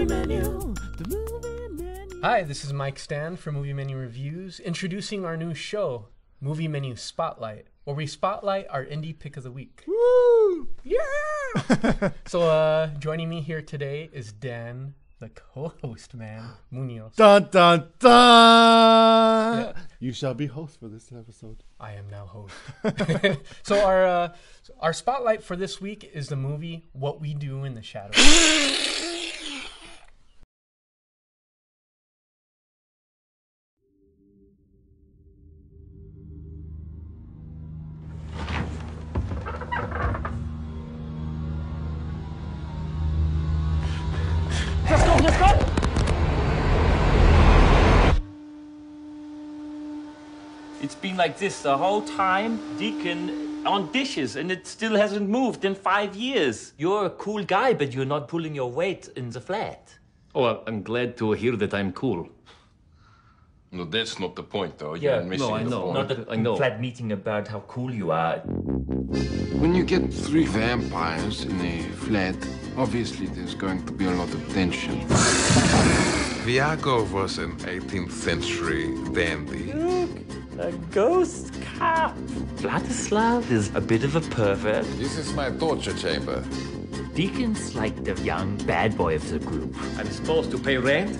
movie menu. The movie menu. Hi, this is Mike Stan from Movie Menu Reviews, introducing our new show, Movie Menu Spotlight, where we spotlight our indie pick of the week. Woo! Yeah! So, joining me here today is Dan, the co-host, man, Munoz. Dun dun dun! Yeah. You shall be host for this episode. I am now host. So our spotlight for this week is the movie What We Do in the Shadows. Let's go! It's been like this the whole time, Deacon, on dishes, and it still hasn't moved in 5 years. You're a cool guy, but you're not pulling your weight in the flat. Oh, well, I'm glad to hear that I'm cool. No, that's not the point, though. You're missing no, I the know. point. Not a I know. flat meeting about how cool you are. When you get 3 vampires in a flat, obviously there's going to be a lot of tension. Viago was an 18th century dandy. A ghost cop. Vladislav is a bit of a pervert. This is my torture chamber. Deacon's like the young bad boy of the group. I'm supposed to pay rent,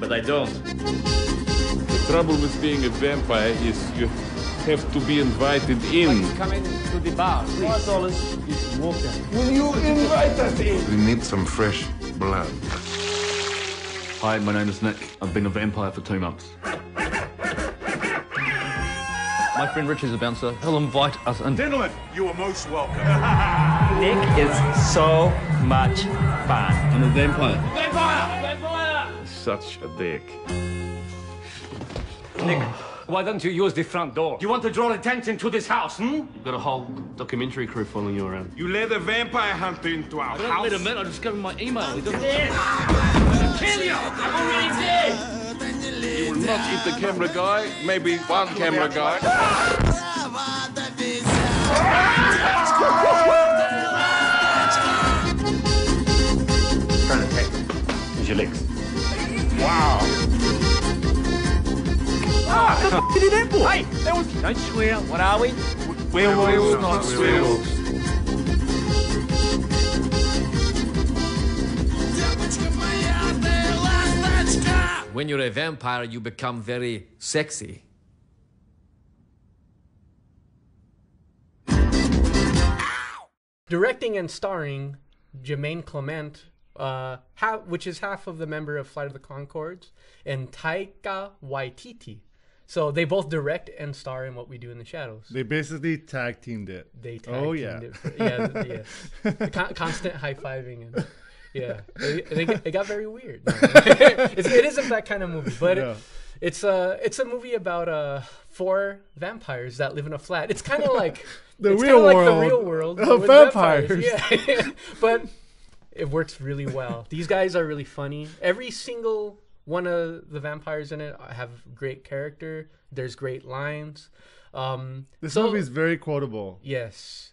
but I don't. The trouble with being a vampire is you have to be invited in. Come into the bar, please. It's Walker. Will you invite us in? We need some fresh blood. Hi, my name is Nick. I've been a vampire for 2 months. My friend Richie's a bouncer. He'll invite us in. Gentlemen, you are most welcome. Nick is so much fun. I'm a vampire. Such a dick. Nick, why don't you use the front door? You want to draw attention to this house, You've got a whole documentary crew following you around. You let a vampire hunter into our I don't house. let him in, I discovered my email. He doesn't... Kill you! I'm already dead! You will not eat the camera guy, maybe one camera guy. Trying to attack me. Use your legs. Wow! What the f*** did he do that for? Hey, that was... Don't swear. What are we? Werewolves, not werewolves. When you're a vampire, you become very sexy. Directing and starring Jermaine Clement, which is half of the member of Flight of the Conchords, and Taika Waititi. So they both direct and star in What We Do in the Shadows. They basically tag teamed it. They tag Oh, teamed yeah. it yes. Constant high-fiving. And, yeah. It got very weird. It isn't that kind of movie, but No. it's a movie about 4 vampires that live in a flat. It's kind of like The it's real kinda like world the real world of with vampires. Yeah. But it works really well. These guys are really funny. Every single one of the vampires in it have great character. There's great lines. This movie is very quotable. Yes.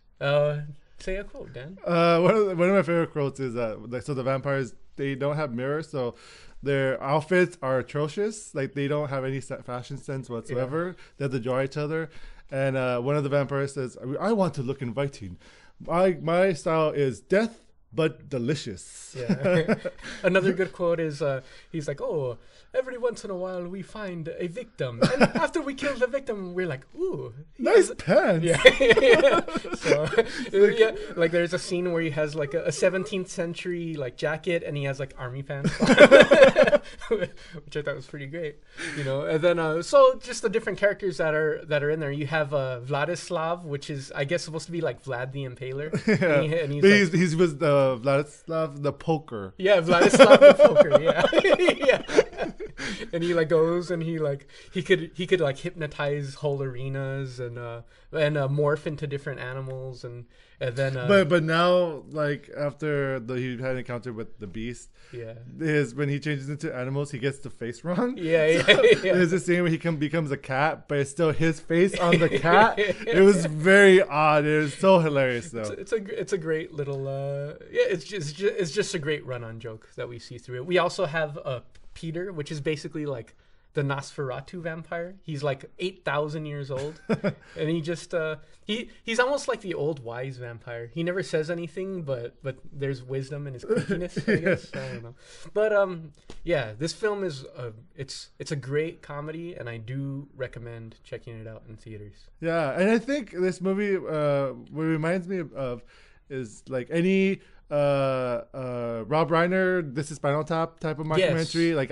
Say a quote, Dan. One of my favorite quotes is that so the vampires, they don't have mirrors, so their outfits are atrocious. Like, they don't have any fashion sense whatsoever. They have to draw each other. And one of the vampires says, "I want to look inviting. My style is death, but delicious." Yeah. Another good quote is he's like, "Oh, every once in a while we find a victim, and after we kill the victim, we're like, ooh, Nice pants. Yeah. Yeah. So yeah, like there's a scene where he has like a 17th century like jacket, and he has like army pants, on, which I thought was pretty great, you know. And then so just the different characters that are in there. You have Vladislav, which is I guess supposed to be like Vlad the Impaler. Yeah. And But he's with Vladislav the poker. Yeah, Vladislav the poker. Yeah, yeah. And he like goes and he could like hypnotize whole arenas and morph into different animals and then but now like after he had an encounter with the beast, when he changes into animals, he gets the face wrong. Yeah. There's a scene where he becomes a cat, but it's still his face on the cat. It was very odd. It was so hilarious though. It's a great little it's just a great run-on joke that we see through it. We also have Peter, which is basically like the Nosferatu vampire. He's like 8,000 years old, and he just he's almost like the old wise vampire. He never says anything, but there's wisdom in his creepiness, I guess. I don't know, but this film is it's a great comedy, and I do recommend checking it out in theaters. Yeah, and I think this movie what it reminds me of is like any Rob Reiner, This is Spinal Tap type of mockumentary. Yes. Like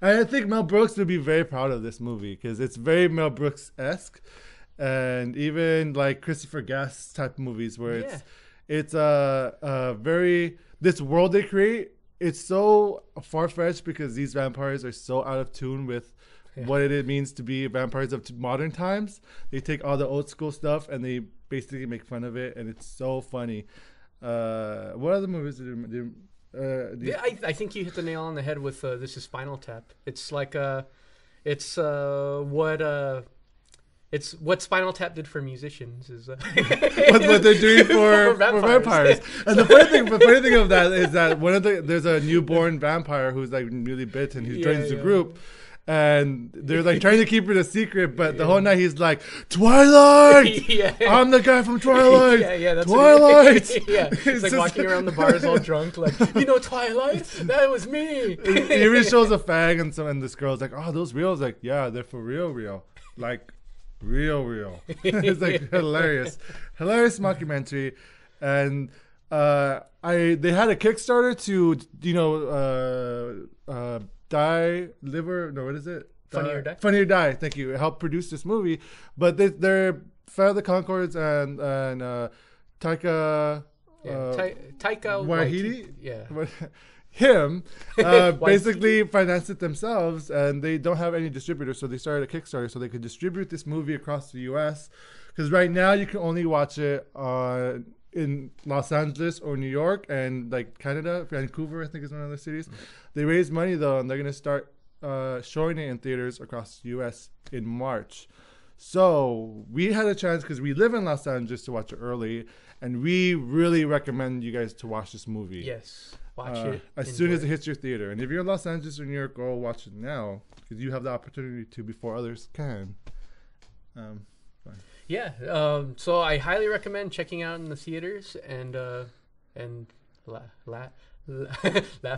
I think Mel Brooks would be very proud of this movie because it's very Mel Brooks-esque, and even like Christopher Guest type of movies where it's very, this world they create. It's so far-fetched because these vampires are so out of tune with what it means to be vampires of modern times. They take all the old school stuff and they basically make fun of it, and it's so funny. What other movies did I think you hit the nail on the head with This is Spinal Tap. It's like it's what Spinal Tap did for musicians is what they're doing for vampires. And the funny thing of that is that there's a newborn vampire who's like really bitten who joins the group. And they're like trying to keep it a secret, but the whole night he's like, Twilight! I'm the guy from Twilight! That's Twilight! He's like walking around the bars all drunk, like, you know Twilight? That was me! He even shows a fag, and this girl's like, oh, those real? Like, yeah, they're for real. Like, real. It's like hilarious mockumentary. And they had a Kickstarter to, Funny or Die. Thank you. It helped produce this movie, but they're fan of the Conchords and Taika Waititi. Him basically financed it themselves, and they don't have any distributors, so they started a Kickstarter so they could distribute this movie across the U.S. Because right now you can only watch it in Los Angeles or New York and like Canada. Vancouver I think is one of the cities. They raised money though, and they're gonna start showing it in theaters across the US in March. So we had a chance because we live in Los Angeles to watch it early, and we really recommend you guys to watch this movie. Yes, watch it as soon as it hits your theater. And if you're in Los Angeles or New York, go watch it now because you have the opportunity to before others can. So I highly recommend checking out in the theaters and laugh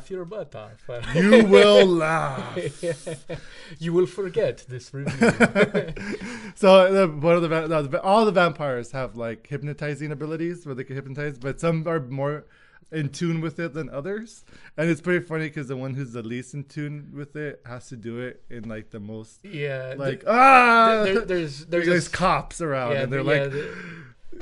your butt off. You will laugh. You will forget this review. So all the vampires have like hypnotizing abilities where they can hypnotize, but some are more in tune with it than others, and it's pretty funny because the one who's the least in tune with it has to do it in like the most there's cops around and they're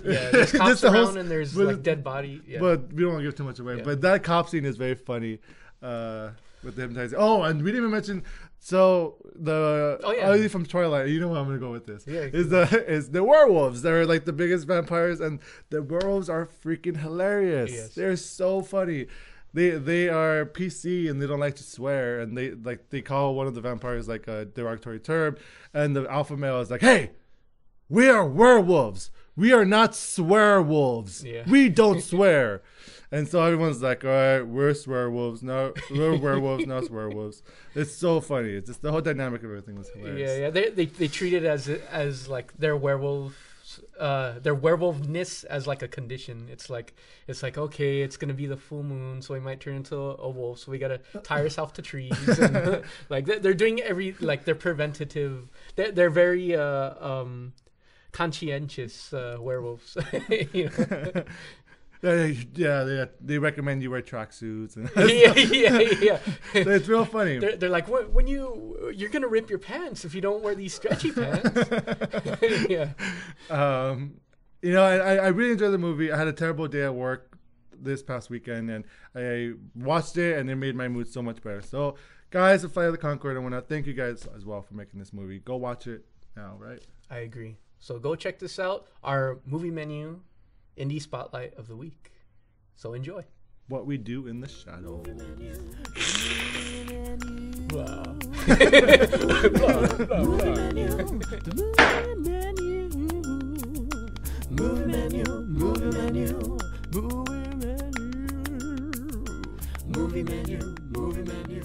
there's cops around and there's like dead body, but we don't want to give too much away, but that cop scene is very funny with the hypnotizing. And we didn't even mention from Twilight, you know where I'm gonna go with this, is the werewolves. They're like the biggest vampires, and the werewolves are freaking hilarious. They're so funny. They are PC and they don't like to swear, and they call one of the vampires like a derogatory term, and the alpha male is like, hey, we are werewolves, we are not swear wolves, we don't swear. And so everyone's like, all right, we're swearwolves. No, we're werewolves, not swearwolves. It's so funny. It's just the whole dynamic of everything was hilarious. They treat it as like their werewolfness as like a condition. It's like okay, it's gonna be the full moon, so we might turn into a wolf. So we gotta tie ourselves to trees. And, like they're doing they're preventative. They're very conscientious werewolves. You know? They recommend you wear tracksuits. It's real funny. They're like, when you're gonna rip your pants if you don't wear these stretchy pants. I really enjoyed the movie. I had a terrible day at work this past weekend, and I watched it, and it made my mood so much better. So guys, the Flight of the Conchord, I want to thank you guys as well for making this movie. Go watch it now, right? I agree. So go check this out. Our movie menu, indie spotlight of the week. So enjoy. What We Do in the Shadows. Wow. Movie menu, movie menu, movie menu, movie menu, movie menu.